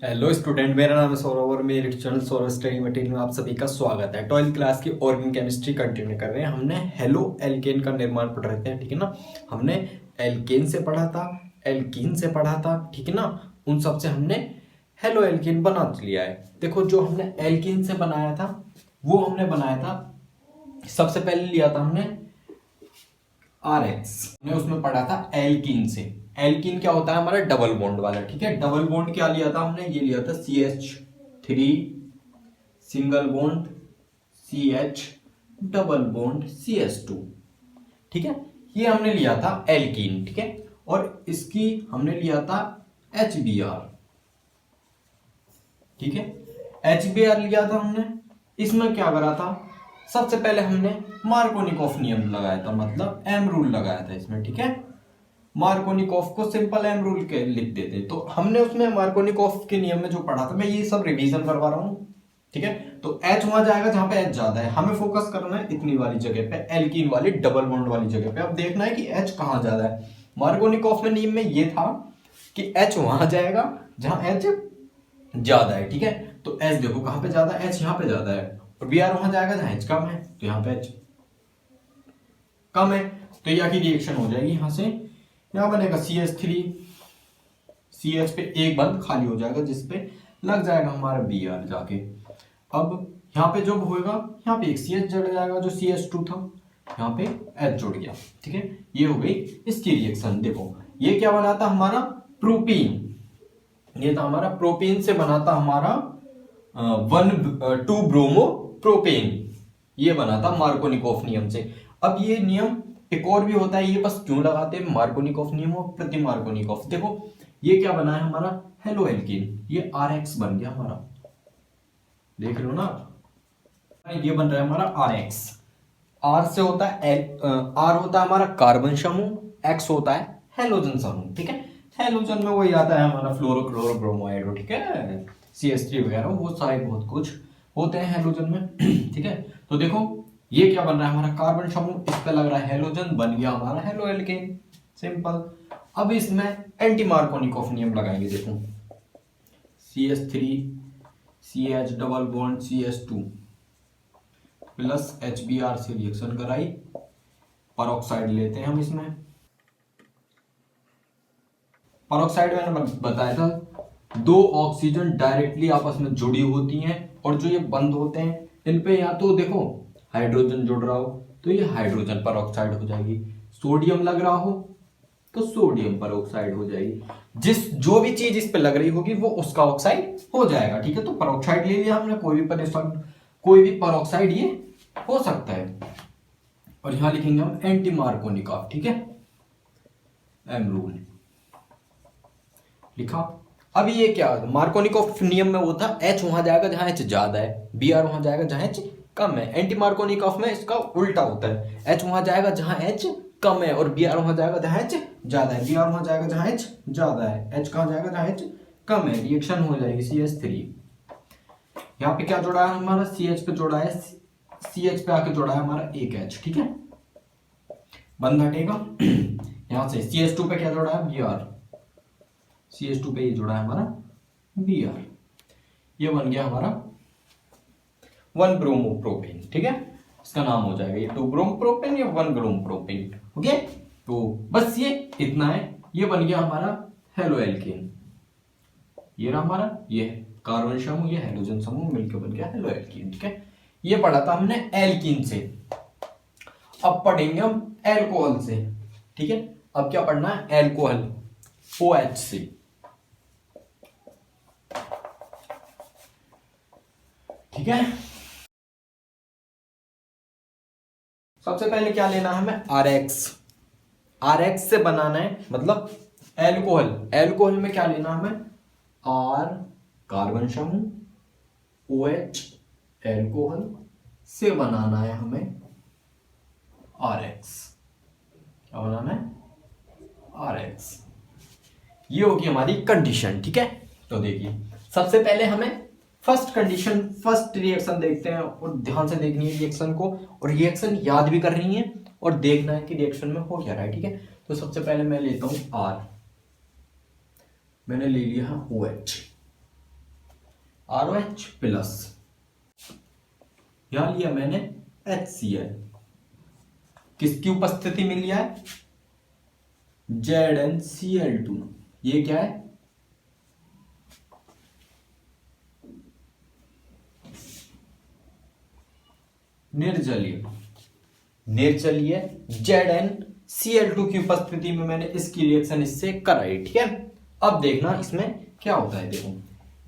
Hello student, मेरा नाम है सौरभ और मेरे चैनल सौरभ स्टडी मटेरियल में आप सभी का स्वागत है। 12th क्लास की ऑर्गेनिक केमिस्ट्री कंटिन्यू कर रहे हैं। हमने हेलो एल्केन का निर्माण पढ़ रहे थे, ठीक है ना। हमने एल्केन से पढ़ा था, एल्कीन से पढ़ा था, ठीक है ना। उन सब से हमने हेलो एल्केन बना लिया है। देखो, जो हमने एल्कीन से बनाया था वो हमने बनाया था, सबसे पहले लिया था हमने RX। हमने उसमें पढ़ा था एल्कीन से। एल्कीन क्या होता है? हमारा डबल बॉन्ड वाला, ठीक है। डबल बॉन्ड क्या लिया था हमने? ये लिया था CH3 single bond CH double bond CH2, ठीक है। ये हमने लिया था एल्कीन, ठीक है। और इसकी हमने लिया था HBr, ठीक है। HBr लिया था हमने। इसमें क्या करा था? सबसे पहले हमने मार्कोनिकॉफ नियम लगाया था, मतलब एम रूल लगाया था इसमें, ठीक है। मार्कोनिकॉफ को सिंपल एम रूल के लिख देते, तो हमने उसमें मार्कोनिकॉफ के नियम में जो पढ़ा था, मैं ये सब रिवीजन करवा रहा हूं, ठीक है। तो H वहां जाएगा जहां पे H ज्यादा है। हमें फोकस करना है इतनी वाली जगह पे, एल्कीन वाली डबल बॉन्ड वाली जगह पे। अब देखना है कि H कहां ज्यादा है। मार्कोनिकॉफ में नियम में ये था कि H वहां जाएगा जहां H ज्यादा है, ठीक है। तो H देखो कहां पे ज्यादा है, H यहां पे ज्यादा है। और Br वहां जाएगा जहां H कम है, तो यहां पे H कम है, तो यह की रिएक्शन हो जाएगी। यहां से यहां बनेगा CH3, CH पे एक बंद खाली हो जाएगा जिसपे लग जाएगा हमारा Br जाके। अब यहाँ पे जो होएगा, यहाँ पे एक CH जुड़ जाएगा जो CH2 था, यहाँ पे H जुड़ गया, ठीक है। ये हो गई इसकी रिएक्शन। देखो ये क्या बनाता हमारा? प्रोपीन। ये था हमारा प्रोपीन से बनाता हमारा 1,2 ब्रोमो प्रोपेन। ये बना था मार्कोनिकॉफ नियम से। अब ये नियम एक और भी होता है, ये बस क्यों लगाते हैं मार्कोनिकॉफ नियम और प्रति मार्कोनिकॉफ। देखो ये क्या बना है हमारा? Hello alkene. ये RX बन गया हमारा, देख लो ना। ये बन रहा है हमारा RX। R से होता है R होता है हमारा कार्बन समूह, X होता है हेलोजन समूह, ठीक है। हेलोजन में वही आता है हमारा फ्लोरो क्लोरो ब्रोमाइड, ठीक है। CH3 वगैरह वो सारे बहुत कुछ होते हैं हेलोजन में ठीक है। तो देखो ये क्या बन रहा है हमारा? कार्बन समूह, इस पे लग रहा है हेलोजन, बन गया हमारा हेलो एल्केन, सिंपल। अब इसमें एंटी मार्कोनिकॉफ नियम लगाएंगे। देखो CH3 CH double bond CH2 plus HBr से रिएक्शन कराई, परऑक्साइड लेते हैं हम इसमें। परऑक्साइड मैंने बताया था, दो ऑक्सीजन डायरेक्टली आपस में जुड़ी होती हैं, और जो ये बंद होते हैं इन पे या तो देखो हाइड्रोजन जुड़ रहा हो तो ये हाइड्रोजन परऑक्साइड हो जाएगी, सोडियम लग रहा हो तो सोडियम परऑक्साइड हो जाएगी। जो भी चीज इस पे लग रही होगी वो उसका ऑक्साइड हो जाएगा, ठीक है। तो परऑक्साइड ले लिया हमने, कोई भी परऑक्साइड ये हो सकता है। और यहां लिखेंगे हम एंटी मार्कोनिकॉफ, ठीक है, एम रूल लिखा। अब ये क्या मार्कोनिकॉफ नियम में वो था, H वहां जाएगा जहां H ज्यादा है, Br वहां जाएगा जहां H कम है। एंटी मार्कोनिकॉफ में इसका उल्टा होता है, H वहां जाएगा जहां H कम है और Br वहां जाएगा जहां H ज्यादा है। Br वहां जाएगा जहां H ज्यादा है, H कहां जाएगा जहां H कम है, रिएक्शन हो जाएगी CH3। यहाँ पे क्या जोड़ा है हमारा? CH पे जोड़ा है, CH पे आके जोड़ा है हमारा एक H, ठीक है, बंद हटेगा यहां से। CH2 पे क्या जोड़ा है? Br। CH2 पे ये जुड़ा है हमारा Br। ये बन गया हमारा 1 ब्रोमो प्रोपेन, ठीक है। इसका नाम हो जाएगा ये 2 ब्रोमो प्रोपेन या 1 ब्रोमो प्रोपेन, ओके। तो बस ये इतना है, ये बन गया हमारा हेलो एल्केन। ये रहा हमारा, ये कार्बन समूह, ये हाइड्रोजन समूह मिलकर बन गया हेलो एल्केन, ठीक है। ये पढ़ा था हमने एल्कीन से। अब पढ़ेंगे हम एल्कोहल से, ठीक है। अब क्या पढ़ना है? एल्कोहल, OH से, ठीक है। सबसे पहले क्या लेना है हमें? RX। RX से बनाना है, मतलब एल्कोहल। एल्कोहल में क्या लेना है हमें? R कार्बन समूह, OH एल्कोहल से बनाना है हमें RX। क्या बनाना है? RX। ये होगी हमारी कंडीशन, ठीक है। तो देखिए सबसे पहले हमें फर्स्ट कंडीशन, फर्स्ट रिएक्शन देखते हैं, और ध्यान से देखनी है रिएक्शन को, और रिएक्शन याद भी करनी है और देखना है कि रिएक्शन में हो क्या रहा है, ठीक है। तो सबसे पहले मैं लेता हूं R, मैंने ले लिया है OH, ROH प्लस, यहां लिया मैंने HCl, किसकी उपस्थिति में लिया है? ZnCl2। ये क्या है? निर्जलीय, निर्जलीय ZnCl2 की उपस्थिति में मैंने इसकी रिएक्शन इससे कराई, ठीक है। अब देखना इसमें क्या होता है। देखो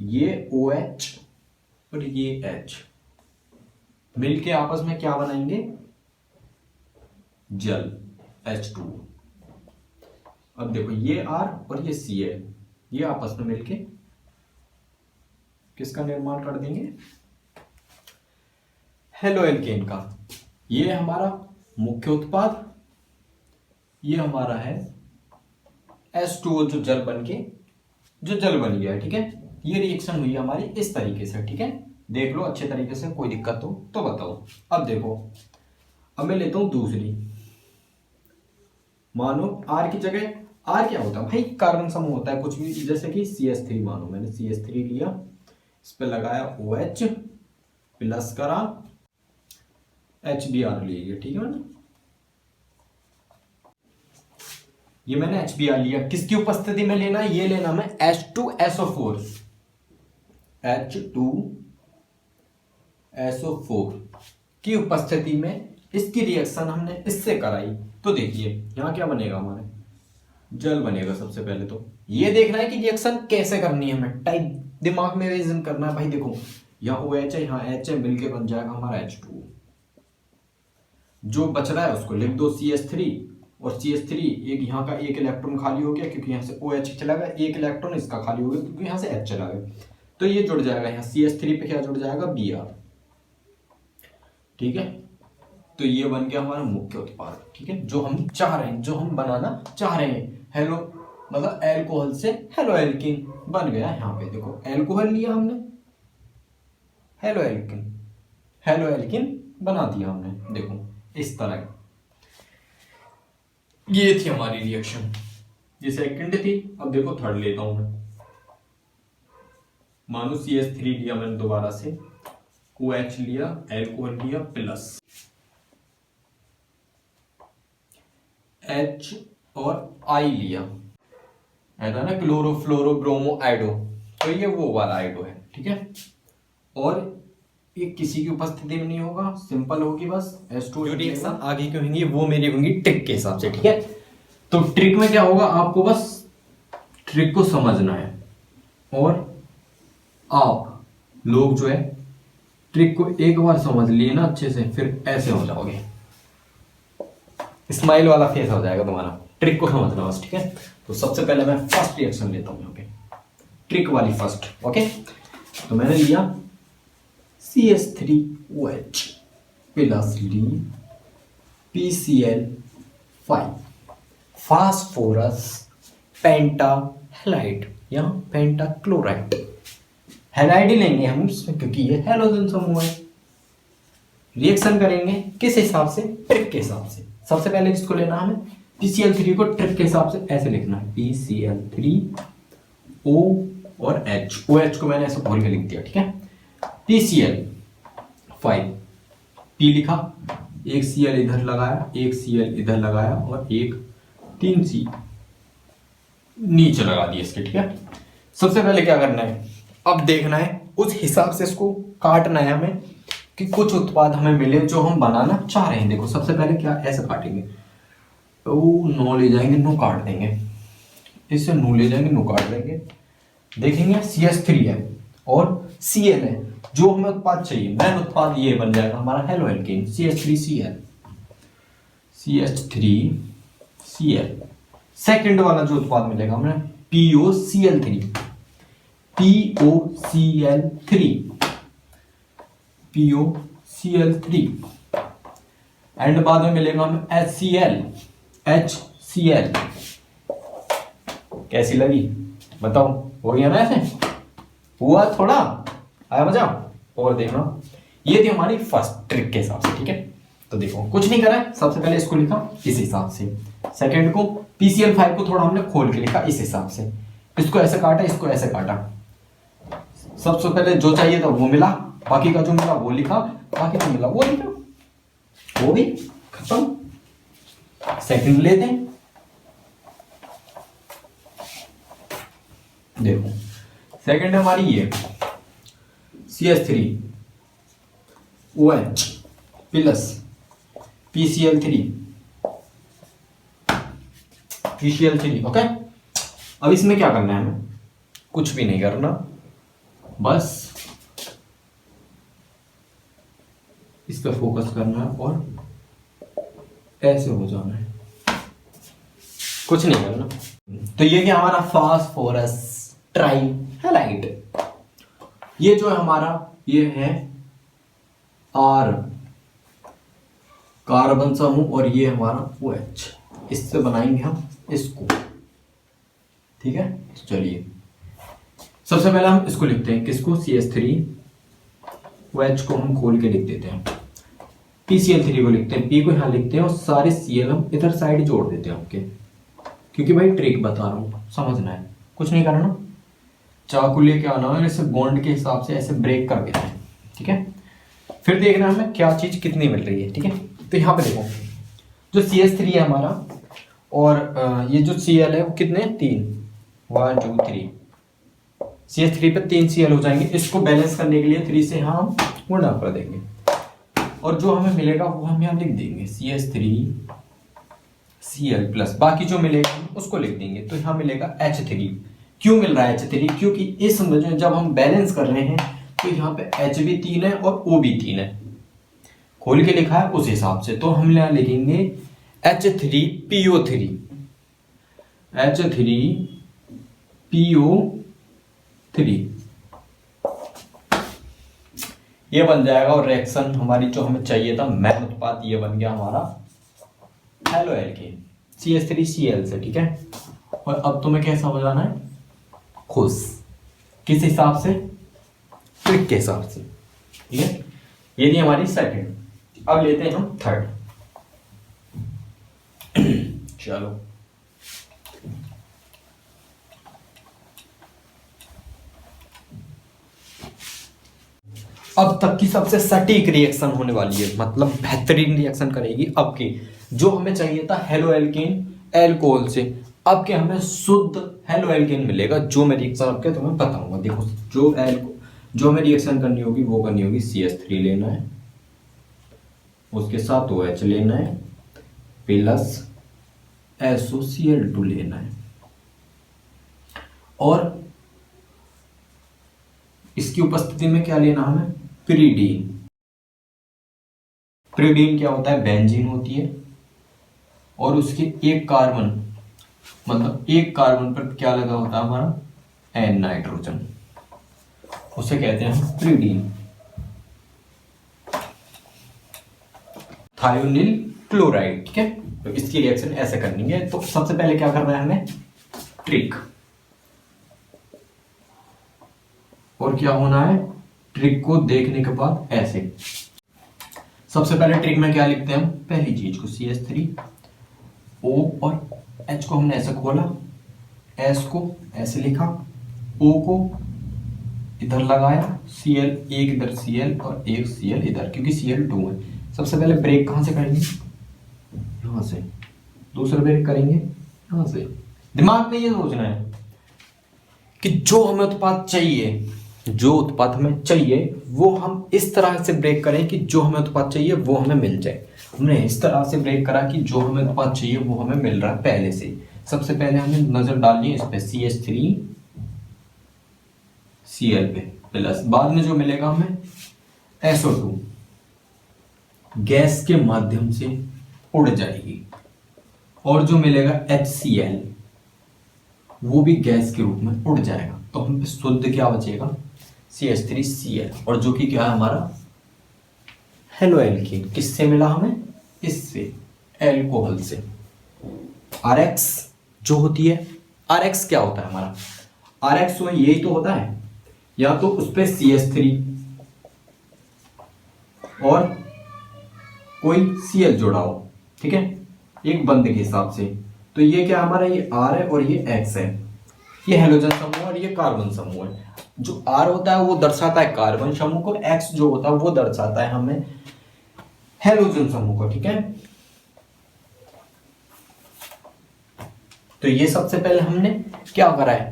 ये OH और ये H मिलके आपस में क्या बनाएंगे? जल, H2। अब देखो ये R और ये Cl, ये आपस में मिलके किसका निर्माण कर देंगे? हेलोएल्केन का। ये हमारा मुख्य उत्पाद, ये हमारा है H2O जो जल बन गया है, ठीक है। ये रिएक्शन हुई हमारी इस तरीके से, ठीक है। देख लो अच्छे तरीके से, कोई दिक्कत हो तो बताओ। अब देखो, अब मैं लेता हूं दूसरी। मानो R की जगह, R क्या होता है भाई? कार्बन समूह होता है कुछ भी, जैसे कि CH3। मानो मैंने CH3 लिया, इस पे लगाया OH प्लस करा, HBr लीजिए, ठीक है ना। ये मैंने HBr लिया, किसकी उपस्थिति में लेना है? ये लेना मैं H2SO4, H2SO4 की उपस्थिति में इसकी रिएक्शन हमने इससे कराई। तो देखिए यहां क्या बनेगा? हमारे जल बनेगा। सबसे पहले तो ये देखना है कि रिएक्शन कैसे करनी है, हमें टाइप दिमाग में रिविजन करना है भाई। देखो यहाँ OH है, यहाँ H है, मिलके बन जाएगा हमारा H2। जो बच रहा है उसको लिख दो CH3, और CH3 एक यहाँ का एक इलेक्ट्रॉन खाली हो गया क्योंकि यहाँ से OH चला गया, एक इलेक्ट्रॉन इसका खाली हो गया क्योंकि यहाँ से H चला गया। तो ये जुड़ जाएगा, यहाँ CH3 पे क्या जुड़ जाएगा? Br, ठीक है। तो ये बन गया हमारा मुख्य उत्पाद, ठीक है, जो हम चाह रहे हैं, जो हम बनाना चाह रहे हैं। हेलो मतलब एल्कोहल से हेलोएल्कीन बन गया। यहाँ पे देखो एल्कोहल लिया हमने, हेलोएल्कीन बना दिया हमने। देखो इस तरह, ये थी हमारी रिएक्शन, ये सेकंड थी। अब देखो थर्ड लेता हूं मैं। मानो CH3 लिया मैंने दोबारा से, OH लिया, एल्कोहल लिया प्लस H और I लिया, ऐसा ना क्लोरोफ्लोरोब्रोमो आइडो, तो ये वो वाला आइडो है, ठीक है। और ये किसी की उपस्थिति में नहीं होगा, सिंपल होगी बस H2। जो रिएक्शन आगे की होंगी वो मेरी होंगी ट्रिक के हिसाब से, ठीक है। तो ट्रिक में क्या होगा, आपको बस ट्रिक को समझना है, और आप लोग जो है ट्रिक को एक बार समझ लिए ना अच्छे से, फिर ऐसे हो जाओगे, स्माइल वाला फेस हो जाएगा तुम्हारा। ट्रिक को समझना बस, ठीक है। तो सबसे पहले मैं फर्स्ट रिएक्शन लेता हूं यहाँ पे, ट्रिक वाली फर्स्ट, ओके। तो मैंने लिया CH3OH प्लस ली PCl5 फास्फोरस पेंटाहेलाइड, यहाँ पेंटाक्लोराइड, हेलाइड ही लेंगे हम इसमें क्योंकि ये हेलोजन समूह है। रिएक्शन करेंगे किस हिसाब से? ट्रिक के हिसाब से। सबसे पहले इसको लेना हमें PCl3 को ट्रिक के हिसाब से ऐसे लिखना है, PCl3O और H। OH को मैंने ऐसे बोल के लिख दिया, ठीक है। PCl5, P लिखा, एक Cl इधर लगाया, एक Cl इधर लगाया, और एक 3 C नीचे लगा दिया इसके, ठीक है। सबसे पहले क्या करना है, अब देखना है उस हिसाब से इसको काटना है हमें कि कुछ उत्पाद हमें मिले जो हम बनाना चाह रहे हैं। देखो सबसे पहले क्या, ऐसे काटेंगे, तो नो ले जाएंगे, नो काट देंगे, इससे नो ले जाएंगे, नो काट देंगे। देखेंगे CH3 है और Cl है, जो हमें उत्पाद चाहिए, मेन उत्पाद ये बन जाएगा हमारा हेलोएल्केन, CH3Cl, CH3Cl। सेकंड वाला जो उत्पाद मिलेगा हमें POCl3, POCl3 एंड बाद में मिलेगा हमें HCl। कैसी लगी बताओ? हो गया ना ऐसे? हुआ थोड़ा? आया मजा? और देखना, ये थी हमारी फर्स्ट ट्रिक के हिसाब से, ठीक है। तो देखो कुछ नहीं करा है, सबसे पहले इसको लिखा इस हिसाब से, सेकंड को PCl5 को थोड़ा हमने खोल के लिखा इस हिसाब से, इसको ऐसे काटा, इसको ऐसे काटा, सबसे पहले जो चाहिए था वो मिला, बाकी का जो मिला वो लिखा, बाकी जो मिला वो लिखा, वो भी खत्म। सेकंड लेते हैं, देखो सेकंड हमारी ये CH3OH प्लस PCl3 ओके। अब इसमें क्या करना है हमें, कुछ भी नहीं करना, बस इस पर फोकस करना है और ऐसे हो जाना है, कुछ नहीं करना। तो ये क्या हमारा फास्फोरस ट्राइहैलाइड, ये जो है हमारा ये है R कार्बन समूह और ये हमारा OH, इससे बनाएंगे हम इसको, ठीक है। तो चलिए सबसे पहले हम इसको लिखते हैं, किसको, CH3OH को हम खोल के लिख देते हैं, PCl3 को लिखते हैं, P को यहां लिखते हैं और सारे Cl हम इधर साइड जोड़ देते हैं आपके, क्योंकि भाई ट्रिक बता रहा हूं, समझना है, कुछ नहीं करना। चाकू लेके आना है, इसे बॉन्ड के हिसाब से ऐसे ब्रेक कर देना है, ठीक है। फिर देखना है हमें क्या चीज कितनी मिल रही है, ठीक है। तो यहाँ पे देखो जो CH3 है हमारा और ये जो Cl है वो कितने, 3, 1 2 3, CH3 पे 3 Cl हो जाएंगे। इसको बैलेंस करने के लिए 3 से हम गुणा कर देंगे और जो हमें मिलेगा वो हम यहाँ लिख देंगे CH3Cl प्लस, बाकी जो मिलेगा हम उसको लिख देंगे। तो यहाँ मिलेगा H3। क्यों मिल रहा है H3, क्योंकि इस में जब हम बैलेंस कर रहे हैं तो यहाँ पे H भी 3 है और O भी 3 है, खोल के लिखा है उस हिसाब से। तो हम यहाँ लिखेंगे H3PO3, H3PO3 ये बन जाएगा और रिएक्शन हमारी जो हमें चाहिए था मैन उत्पाद ये बन गया हमारा हेलो एल्केन CH3Cl से, ठीक है। और अब तुम्हें क्या समझाना है, खुश, किस हिसाब से, ट्रिक के हिसाब से, ठीक है। ये थी हमारी सेकंड। अब लेते हैं हम थर्ड। चलो अब तक की सबसे सटीक रिएक्शन होने वाली है, मतलब बेहतरीन रिएक्शन करेगी अब की। जो हमें चाहिए था हेलो एल्केन एल्कोहल से, अब के हमें शुद्ध हेलो एल्केन मिलेगा। जो मैं रिएक्शन आपके तुम्हें बताऊंगा, देखो जो हमें रिएक्शन करनी होगी वो करनी होगी, CH3 लेना है, उसके साथ OH लेना है प्लस SOCl2 लेना है और इसकी उपस्थिति में क्या लेना हमें, प्रीडीन। प्रीडीन क्या होता है, बेंजीन होती है और उसके एक कार्बन, मतलब एक कार्बन पर क्या लगा होता है हमारा, N नाइट्रोजन, उसे कहते हैं प्रीडीन, थायोनिल क्लोराइड, ठीक है। तो इसकी रिएक्शन ऐसे करनी है। तो सबसे पहले क्या करना है हमें, ट्रिक, और क्या होना है, ट्रिक को देखने के बाद ऐसे सबसे पहले ट्रिक में क्या लिखते हैं हम, पहली चीज को CH3O और H को हमने ऐसे खोला, S को ऐसे लिखा, O को इधर लगाया, Cl एक इधर Cl और एक Cl इधर, क्योंकि Cl2 है। सबसे पहले ब्रेक कहां से करेंगे, यहां से, दूसरा ब्रेक करेंगे यहां से। दिमाग में ये सोचना है कि जो हमें उत्पाद चाहिए, जो उत्पाद हमें चाहिए वो हम इस तरह से ब्रेक करें कि जो हमें उत्पाद चाहिए वो हमें मिल जाए। हमने इस तरह से ब्रेक करा कि जो हमें उत्पाद चाहिए वो हमें मिल रहा है पहले से। सबसे पहले हमें नजर डालनी है इस पे CH3Cl पे प्लस, बाद में जो मिलेगा हमें SO2 गैस के माध्यम से उड़ जाएगी और जो मिलेगा HCl वो भी गैस के रूप में उड़ जाएगा। तो हम शुद्ध क्या बचेगा, CH3Cl, और जो कि क्या है हमारा हेलो एल्कीन। किससे मिला हमें, इससे, एल्कोहल से। RX जो होती है, RX क्या होता है हमारा, RX वो यही तो होता है, या तो उस पे CH3 और कोई Cl जोड़ा हो, ठीक है, एक बंद के हिसाब से। तो ये क्या हमारा, ये R है और ये X है, ये हेलोजन समूह और ये कार्बन समूह है। जो R होता है वो दर्शाता है कार्बन समूह को, X जो होता है वो दर्शाता है हमें हेलोजन समूह को। ठीक है, तो ये सबसे पहले हमने क्या करा है,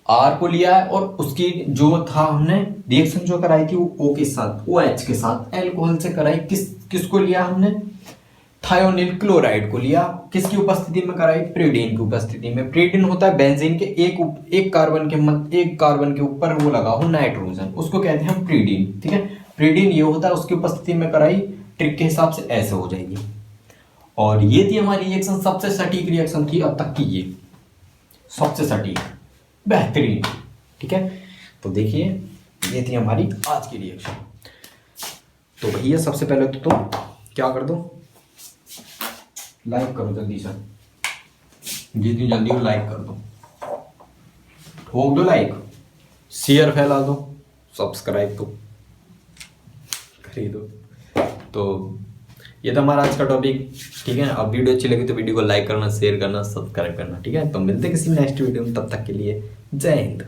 R को लिया है और उसकी जो था हमने रिएक्शन जो कराई थी वो O के साथ, OH के साथ एल्कोहल से कराई। किसको लिया हमने, थायोनिल क्लोराइड को लिया। किसकी उपस्थिति में कराई, प्रीडीन की उपस्थिति में। प्रीडीन होता है बेंजीन के एक कार्बन के ऊपर वो लगा हो नाइट्रोजन, उसको कहते हैं प्रीडीन। ठीक है, प्रीडीन ये होता है, उसकी उपस्थिति में कराई, ट्रिक के हिसाब से ऐसे हो जाएगी। और ये थी हमारी रिएक्शन, सबसे सटीक रिएक्शन थी अब तक की, ये सबसे सटीक बेहतरीन। ठीक है, तो देखिए ये थी हमारी आज की रिएक्शन। तो भैया सबसे पहले तो तुम क्या कर दो, लाइक करो जल्दी से, जितनी जल्दी हो लाइक कर दो, ठोक दो लाइक, शेयर फैला दो, सब्सक्राइब तो कर दो। तो ये था हमारा आज का टॉपिक। ठीक है, अब वीडियो अच्छी लगी तो वीडियो को लाइक करना, शेयर करना, सब्सक्राइब करना। ठीक है, तो मिलते हैं किसी नेक्स्ट वीडियो में, तब तक के लिए जय हिंद।